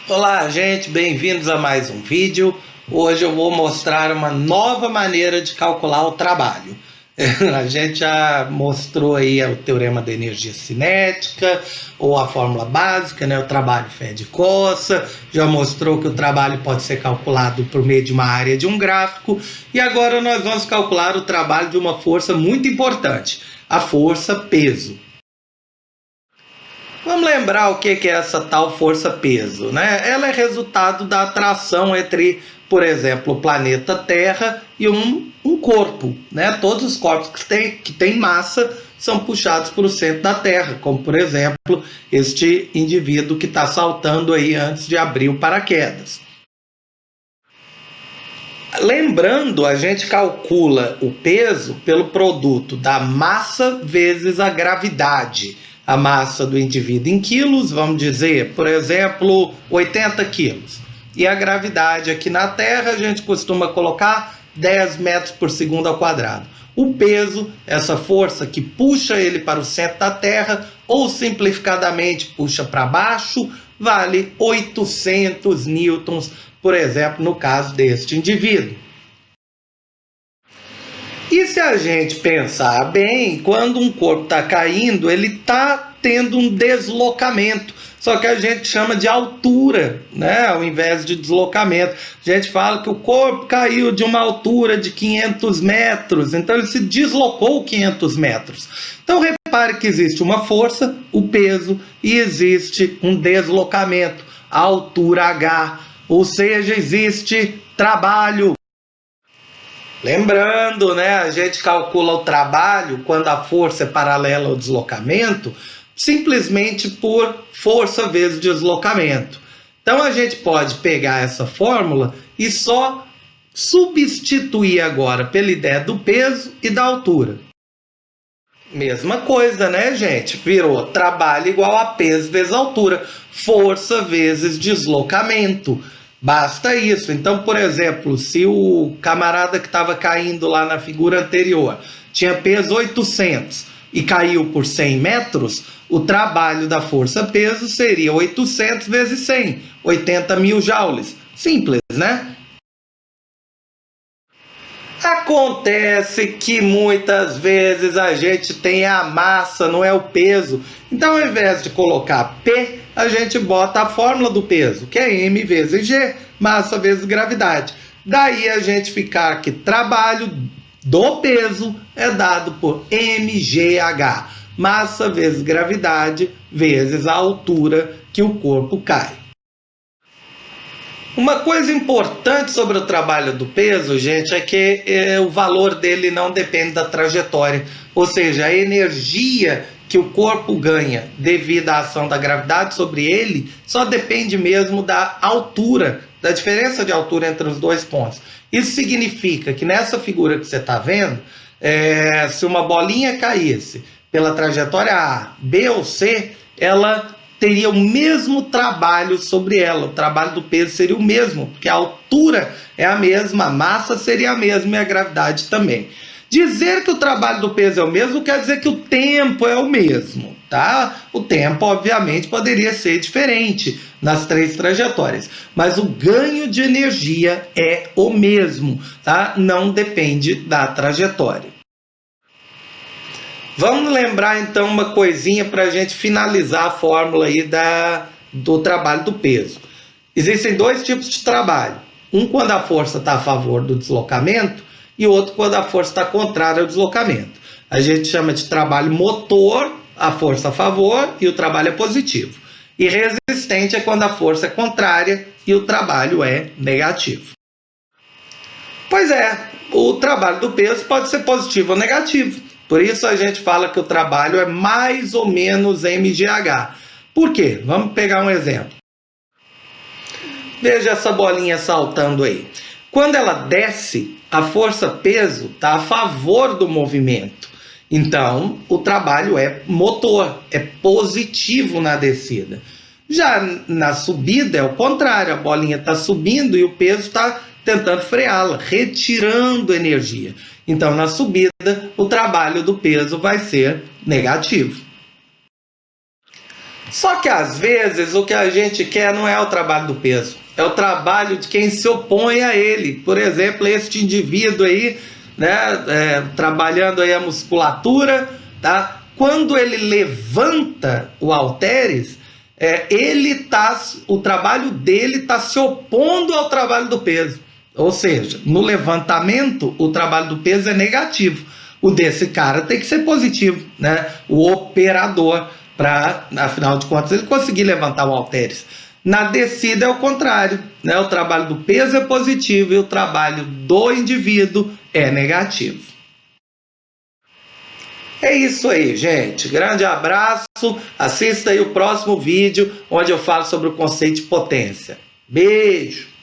Olá, gente, bem-vindos a mais um vídeo. Hoje eu vou mostrar uma nova maneira de calcular o trabalho. A gente já mostrou aí o teorema da energia cinética, ou a fórmula básica, né? O trabalho fede coça, já mostrou que o trabalho pode ser calculado por meio de uma área de um gráfico, e agora nós vamos calcular o trabalho de uma força muito importante, a força peso. Vamos lembrar o que é essa tal força-peso, né? Ela é resultado da atração entre, por exemplo, o planeta Terra e um corpo, né? Todos os corpos que têm massa são puxados para o centro da Terra, como, por exemplo, este indivíduo que está saltando aí antes de abrir o paraquedas. Lembrando, a gente calcula o peso pelo produto da massa vezes a gravidade. A massa do indivíduo em quilos, vamos dizer, por exemplo, 80 quilos. E a gravidade aqui na Terra, a gente costuma colocar 10 metros por segundo ao quadrado. O peso, essa força que puxa ele para o centro da Terra, ou simplificadamente puxa para baixo, vale 800 newtons, por exemplo, no caso deste indivíduo. E se a gente pensar bem, quando um corpo está caindo, ele está tendo um deslocamento, só que a gente chama de altura, né? Ao invés de deslocamento. A gente fala que o corpo caiu de uma altura de 500 metros, então ele se deslocou 500 metros. Então repare que existe uma força, o peso, e existe um deslocamento, a altura H, ou seja, existe trabalho. Lembrando, né, a gente calcula o trabalho quando a força é paralela ao deslocamento, simplesmente por força vezes deslocamento. Então a gente pode pegar essa fórmula e só substituir agora pela ideia do peso e da altura. Mesma coisa, né, gente? Virou trabalho igual a peso vezes altura, força vezes deslocamento. Basta isso. Então, por exemplo, se o camarada que estava caindo lá na figura anterior tinha peso 800 e caiu por 100 metros, o trabalho da força-peso seria 800 vezes 100, 80 mil joules. Simples, né? Acontece que muitas vezes a gente tem a massa, não é o peso. Então, ao invés de colocar P, a gente bota a fórmula do peso, que é M vezes G, massa vezes gravidade. Daí a gente ficar que trabalho do peso é dado por mgh, massa vezes gravidade vezes a altura que o corpo cai. Uma coisa importante sobre o trabalho do peso, gente, é que o valor dele não depende da trajetória. Ou seja, a energia que o corpo ganha devido à ação da gravidade sobre ele só depende mesmo da altura, da diferença de altura entre os dois pontos. Isso significa que nessa figura que você está vendo, se uma bolinha caísse pela trajetória A, B ou C, ela teria o mesmo trabalho sobre ela, o trabalho do peso seria o mesmo, porque a altura é a mesma, a massa seria a mesma e a gravidade também. Dizer que o trabalho do peso é o mesmo quer dizer que o tempo é o mesmo, tá? O tempo, obviamente, poderia ser diferente nas três trajetórias, mas o ganho de energia é o mesmo, tá? Não depende da trajetória. Vamos lembrar então uma coisinha para a gente finalizar a fórmula aí do trabalho do peso. Existem dois tipos de trabalho. Um quando a força está a favor do deslocamento e outro quando a força está contrária ao deslocamento. A gente chama de trabalho motor, a força a favor e o trabalho é positivo. E resistente é quando a força é contrária e o trabalho é negativo. Pois é, o trabalho do peso pode ser positivo ou negativo. Por isso a gente fala que o trabalho é mais ou menos mgh. Por quê? Vamos pegar um exemplo. Veja essa bolinha saltando aí. Quando ela desce, a força-peso está a favor do movimento. Então, o trabalho é motor, é positivo na descida. Já na subida é o contrário, a bolinha está subindo e o peso está tentando freá-la, retirando energia. Então, na subida, o trabalho do peso vai ser negativo. Só que às vezes o que a gente quer não é o trabalho do peso, é o trabalho de quem se opõe a ele. Por exemplo, este indivíduo aí, né, trabalhando aí a musculatura, tá? Quando ele levanta o halteres, o trabalho dele está se opondo ao trabalho do peso. Ou seja, no levantamento, o trabalho do peso é negativo. O desse cara tem que ser positivo, né? O operador, para, afinal de contas, ele conseguir levantar o halteres. Na descida é o contrário, né? O trabalho do peso é positivo e o trabalho do indivíduo é negativo. É isso aí, gente. Grande abraço. Assista aí o próximo vídeo, onde eu falo sobre o conceito de potência. Beijo!